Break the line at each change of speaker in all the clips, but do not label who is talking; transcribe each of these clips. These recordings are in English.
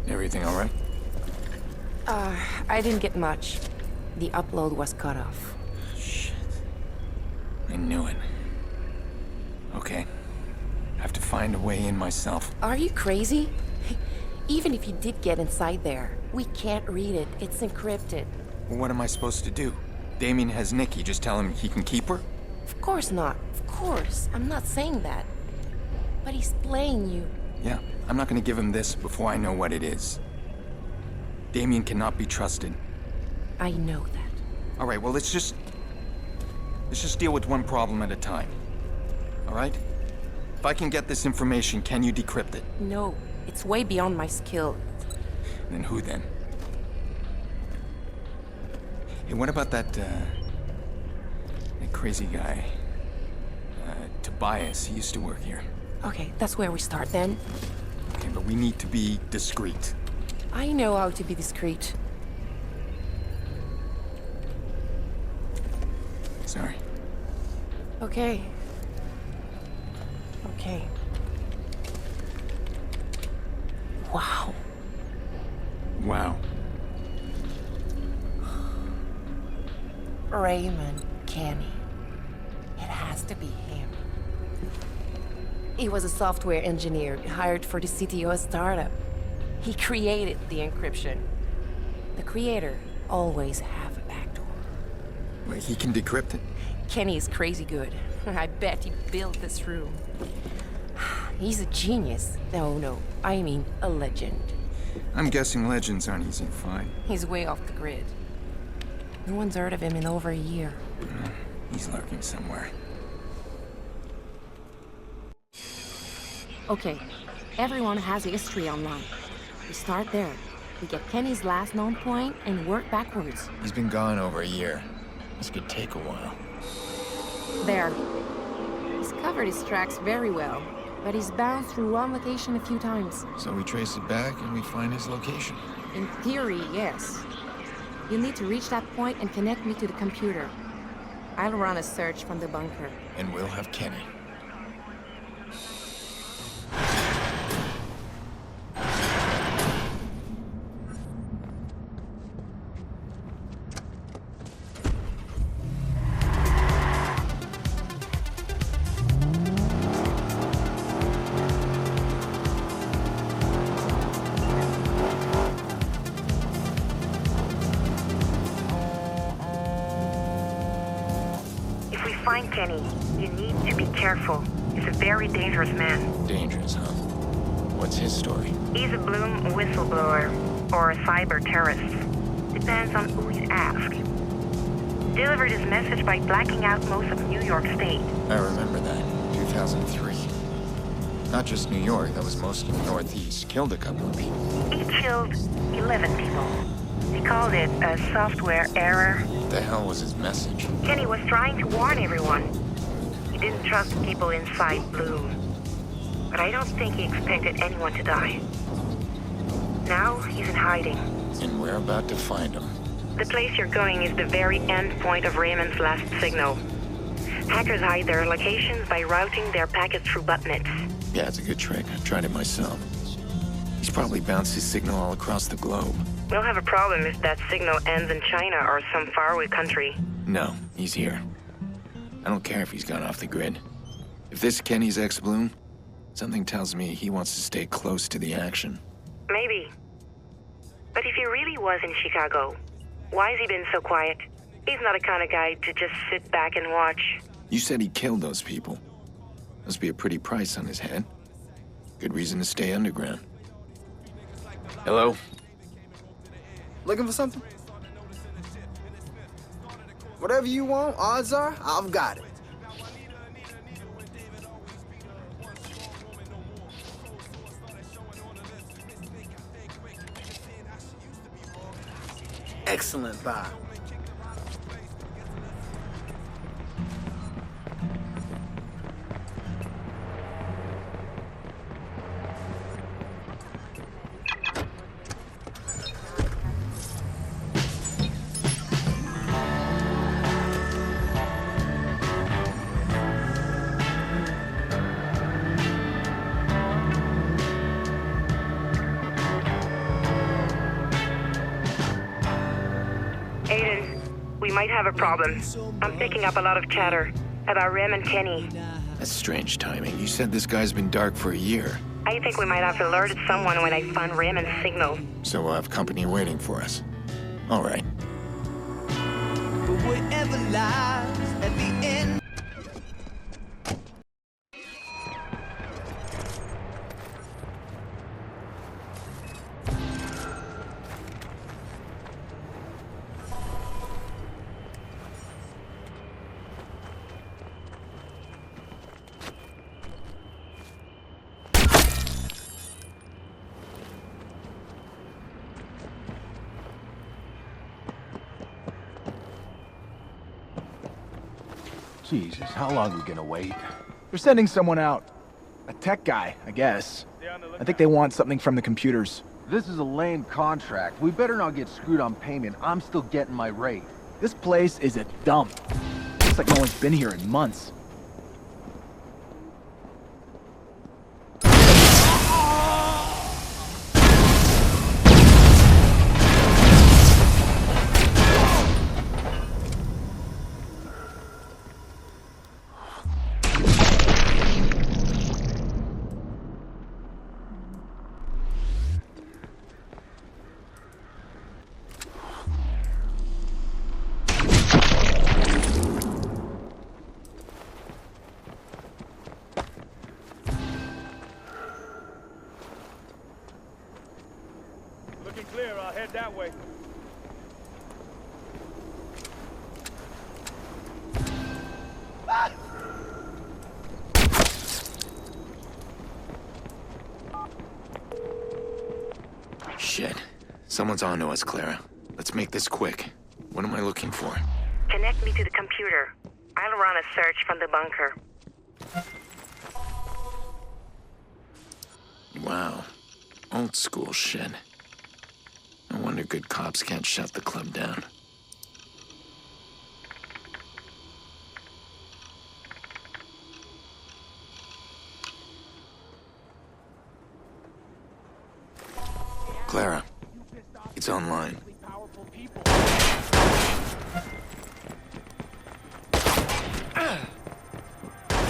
Everything all right?
I didn't get much. The upload was cut off.
Shit. I knew it. Okay. I have to find a way in myself.
Are you crazy? Even if you did get inside there, we can't read it. It's encrypted.
Well, what am I supposed to do? Damien has Nikki. Just tell him he can keep her?
Of course not. Of course. I'm not saying that. But he's playing you.
Yeah, I'm not gonna give him this before I know what it is. Damien cannot be trusted.
I know that.
All right, well, let's just deal with one problem at a time. All right? If I can get this information, can you decrypt it?
No, it's way beyond my skill.
Then who then? Hey, what about that crazy guy? Tobias, he used to work here.
Okay, that's where we start then.
Okay, but we need to be discreet.
I know how to be discreet.
Sorry.
Okay. Okay. Wow.
Wow.
Raymond Kenny. It has to be him. He was a software engineer hired for the CTO startup. He created the encryption. The creator always have a backdoor.
Wait, he can decrypt it?
Kenny is crazy good. I bet he built this room. He's a genius. No, I mean a legend.
I'm guessing legends aren't easy to find.
He's way off the grid. No one's heard of him in over a year.
He's lurking somewhere.
Okay, everyone has a history online. We start there. We get Kenny's last known point and work backwards.
He's been gone over a year. This could take a while.
There. He's covered his tracks very well, but he's bounced through one location a few times.
So we trace it back and we find his location.
In theory, yes. You need to reach that point and connect me to the computer. I'll run a search from the bunker.
And we'll have Kenny.
Find Kenny. You need to be careful. He's a very dangerous man.
Dangerous, huh? What's his story?
He's a Bloom whistleblower or a cyber terrorist. Depends on who you ask. Delivered his message by blacking out most of New York State.
I remember that. 2003. Not just New York, that was most of the Northeast. Killed a couple of people.
He killed 11 people. He called it a software error.
What the hell was his message?
Kenny was trying to warn everyone. He didn't trust people inside Bloom. But I don't think he expected anyone to die. Now he's in hiding.
And we're about to find him.
The place you're going is the very end point of Raymond's last signal. Hackers hide their locations by routing their packets through botnets.
Yeah, it's a good trick. I've tried it myself. He's probably bounced his signal all across the globe.
We'll have a problem if that signal ends in China or some faraway country.
No, he's here. I don't care if he's gone off the grid. If this is Kenny's ex-Bloom, something tells me he wants to stay close to the action.
Maybe. But if he really was in Chicago, why has he been so quiet? He's not the kind of guy to just sit back and watch.
You said he killed those people. Must be a pretty price on his head. Good reason to stay underground. Hello?
Looking for something? Whatever you want, odds are, I've got it. Excellent buy.
Aiden, we might have a problem. I'm picking up a lot of chatter about Rem and Kenny.
That's strange timing. You said this guy's been dark for a year.
I think we might have alerted someone when I found Raymond's signal.
So we'll have company waiting for us. All right.
But whatever lies at the end.
Jesus, how long are we gonna wait? They're sending someone out. A tech guy, I guess. I think they want something from the computers.
This is a lame contract. We better not get screwed on payment. I'm still getting my rate.
This place is a dump. Looks like no one's been here in months.
Looking clear, I'll head that way.
Shit. Someone's onto us, Clara. Let's make this quick. What am I looking for?
Connect me to the computer. I'll run a search from the bunker.
Wow. Old school shit. No wonder good cops can't shut the club down. Clara, it's online.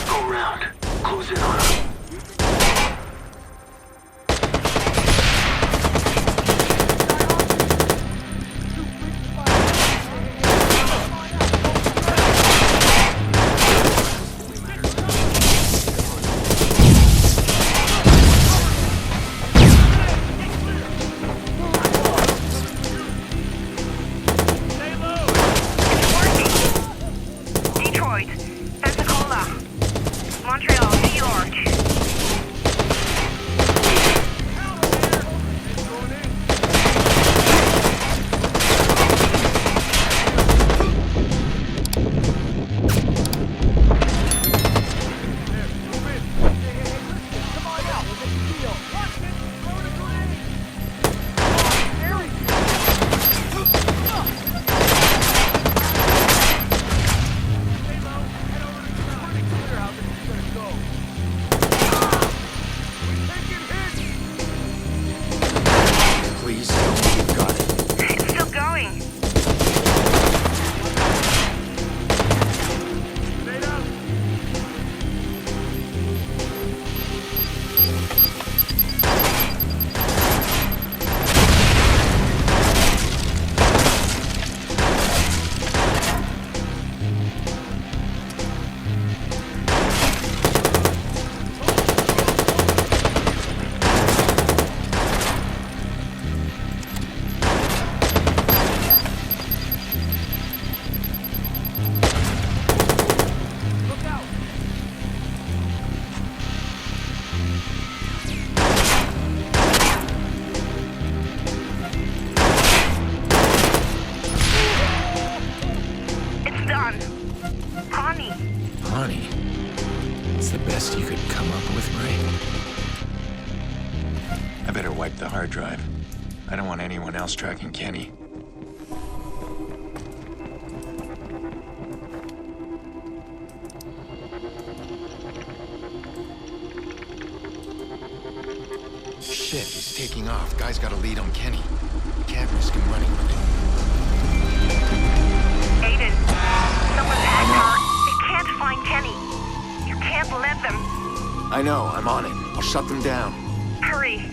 Go round. Close in on him.
Detroit, Pensacola, Montreal, New York. one. Connie.
Honey, it's the best you could come up with, right? I better wipe the hard drive. I don't want anyone else tracking Kenny. Shit, he's taking off. Guy's got a lead on Kenny. Can't risk him running with it.
Aiden, someone's hacked her. They can't find Kenny. You can't let them.
I know, I'm on it. I'll shut them down.
Hurry.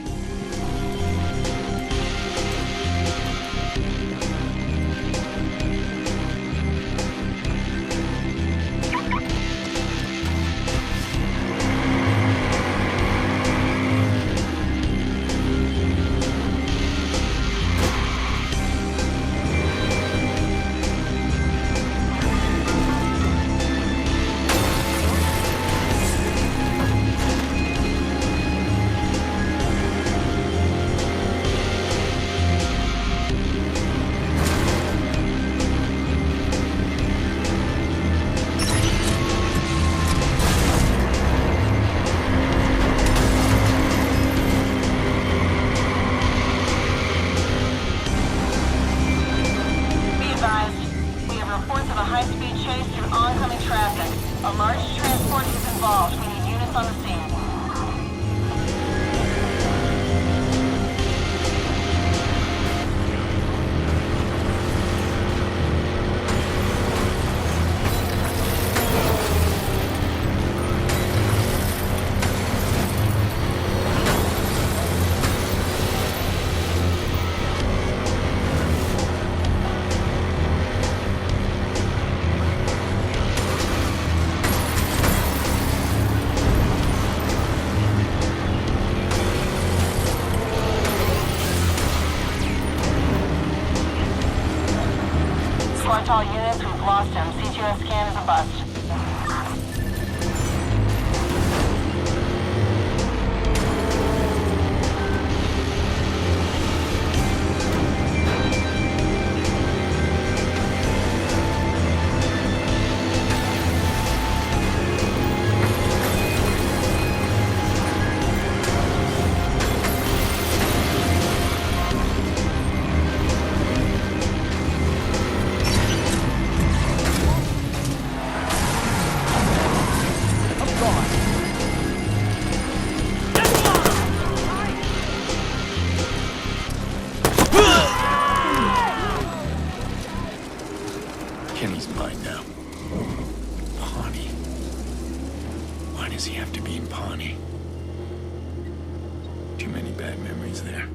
All units, we've lost him. CTOS scan is a bust.
Kenny's mine now. Pawnee. Why does he have to be in Pawnee? Too many bad memories there.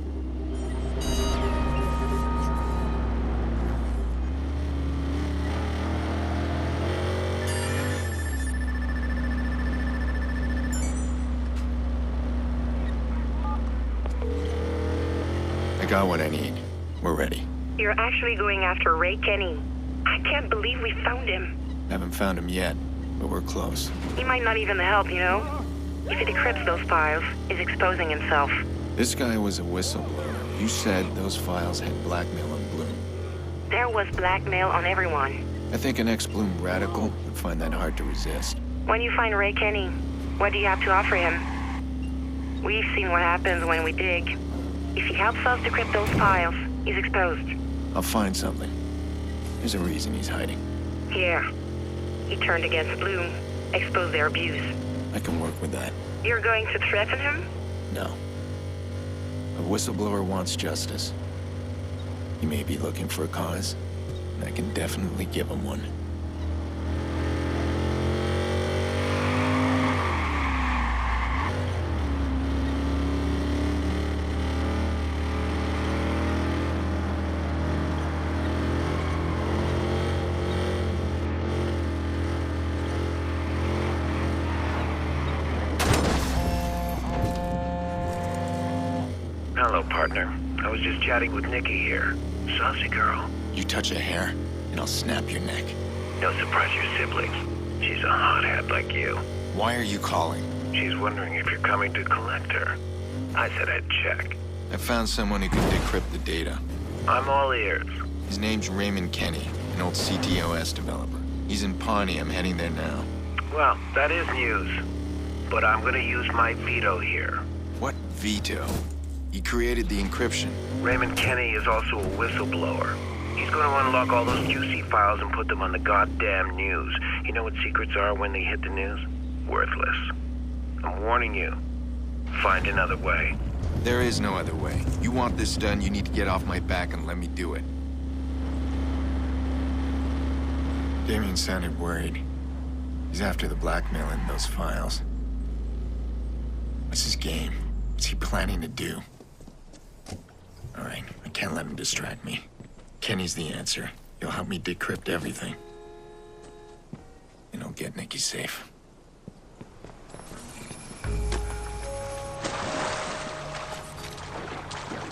I got what I need. We're ready.
You're actually going after Ray Kenny. I can't believe we found him.
Haven't found him yet, but we're close.
He might not even help, you know? If he decrypts those files, he's exposing himself.
This guy was a whistleblower. You said those files had blackmail on Bloom.
There was blackmail on everyone.
I think an ex-Bloom radical would find that hard to resist.
When you find Ray Kenny, what do you have to offer him? We've seen what happens when we dig. If he helps us decrypt those files, he's exposed.
I'll find something. There's a reason he's hiding.
Yeah. He turned against Bloom, exposed their abuse.
I can work with that.
You're going to threaten him?
No. A whistleblower wants justice. He may be looking for a cause, and I can definitely give him one.
Hello, partner. I was just chatting with Nikki here. Saucy girl.
You touch a hair, and I'll snap your neck.
No surprise your siblings. She's a hothead like you.
Why are you calling?
She's wondering if you're coming to collect her. I said I'd check.
I found someone who can decrypt the data.
I'm all ears.
His name's Raymond Kenny, an old CTOS developer. He's in Pawnee. I'm heading there now.
Well, that is news. But I'm gonna use my veto here.
What veto? He created the encryption.
Raymond Kenny is also a whistleblower. He's gonna unlock all those juicy files and put them on the goddamn news. You know what secrets are when they hit the news? Worthless. I'm warning you. Find another way.
There is no other way. You want this done, you need to get off my back and let me do it. Damien sounded worried. He's after the blackmail in those files. What's his game? What's he planning to do? All right, I can't let him distract me. Kenny's the answer. He'll help me decrypt everything. And he'll get Nikki safe.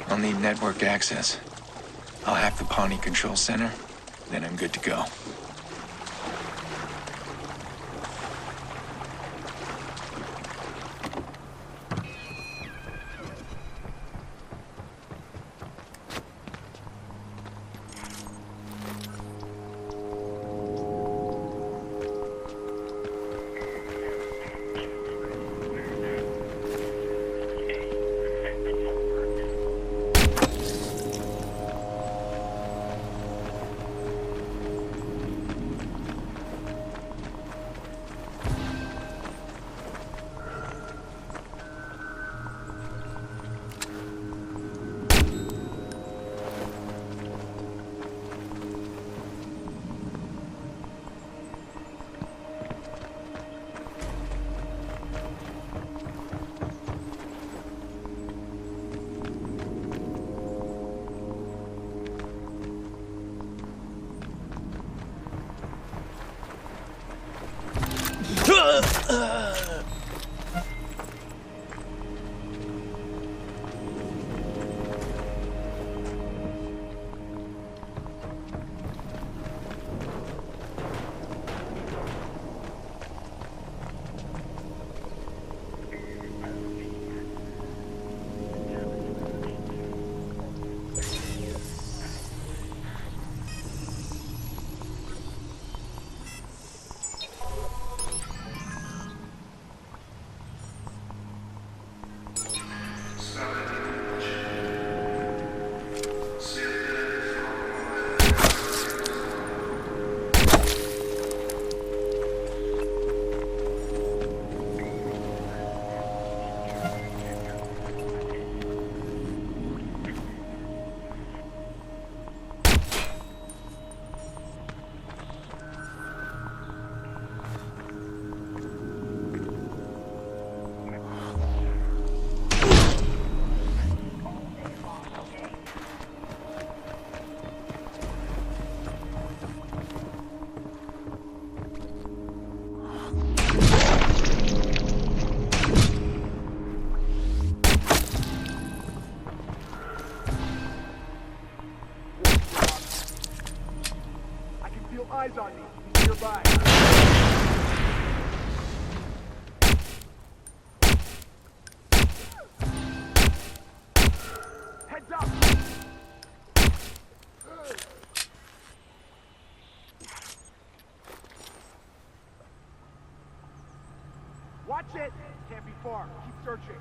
I'll need network access. I'll hack the Pawnee Control Center, then I'm good to go.
Eyes on me. He's nearby. Heads up! Watch it! Can't be far. Keep searching.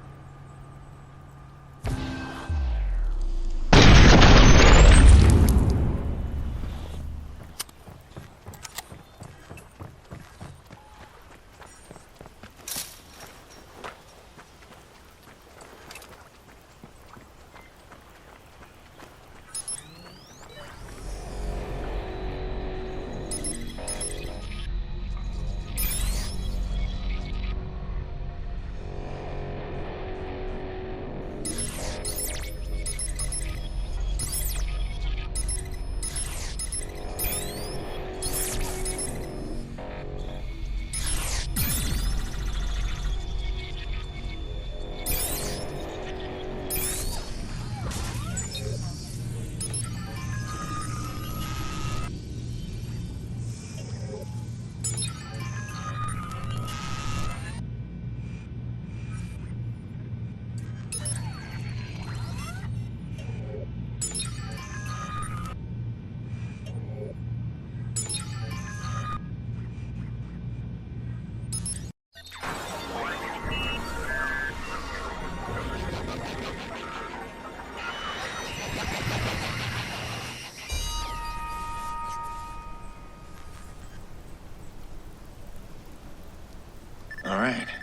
right.